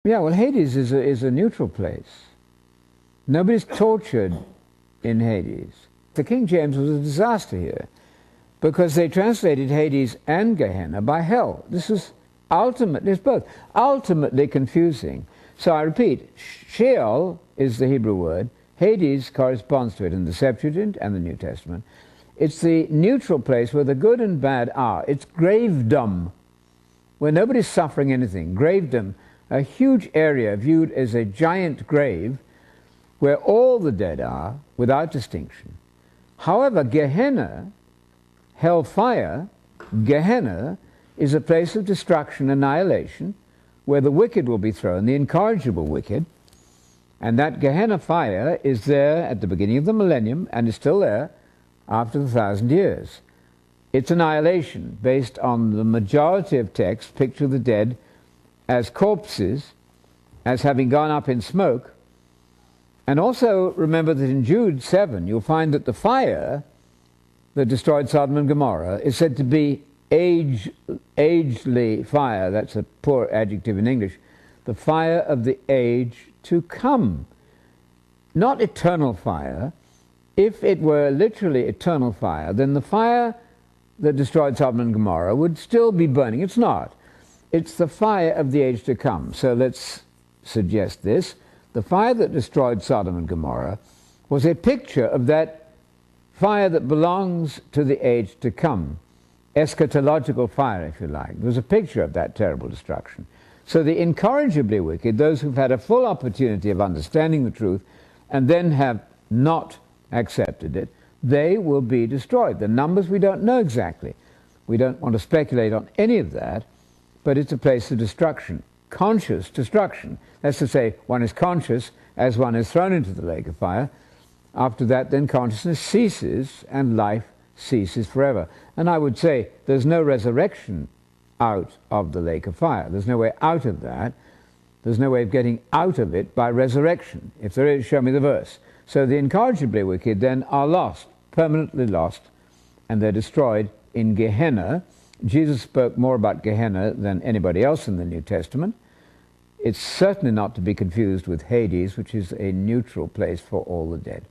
Yeah, well, Hades is a neutral place. Nobody's tortured in Hades. The King James was a disaster here because they translated Hades and Gehenna by hell. This is ultimately, it's both, ultimately confusing. So I repeat, Sheol is the Hebrew word. Hades corresponds to it in the Septuagint and the New Testament. It's the neutral place where the good and bad are. It's gravedom, where nobody's suffering anything. Gravedom, a huge area viewed as a giant grave where all the dead are without distinction. However, Gehenna, hellfire, Gehenna, is a place of destruction, annihilation, where the wicked will be thrown, the incorrigible wicked. And that Gehenna fire is there at the beginning of the millennium and is still there after the 1,000 years. Its annihilation, based on the majority of texts, picture the dead as corpses, as having gone up in smoke. And also remember that in Jude 7, you'll find that the fire that destroyed Sodom and Gomorrah is said to be agely fire. That's a poor adjective in English. The fire of the age to come. Not eternal fire. If it were literally eternal fire, then the fire that destroyed Sodom and Gomorrah would still be burning. It's not. It's the fire of the age to come. So let's suggest this. The fire that destroyed Sodom and Gomorrah was a picture of that fire that belongs to the age to come. Eschatological fire, if you like. It was a picture of that terrible destruction. So the incorrigibly wicked, those who've had a full opportunity of understanding the truth and then have not accepted it, they will be destroyed. The numbers we don't know exactly. We don't want to speculate on any of that, but it's a place of destruction. Conscious destruction. That's to say, one is conscious as one is thrown into the lake of fire. After that, then consciousness ceases and life ceases forever. And I would say there's no resurrection out of the lake of fire. There's no way out of that. There's no way of getting out of it by resurrection. If there is, show me the verse. So the incorrigibly wicked then are lost, permanently lost, and they're destroyed in Gehenna. Jesus spoke more about Gehenna than anybody else in the New Testament. It's certainly not to be confused with Hades, which is a neutral place for all the dead.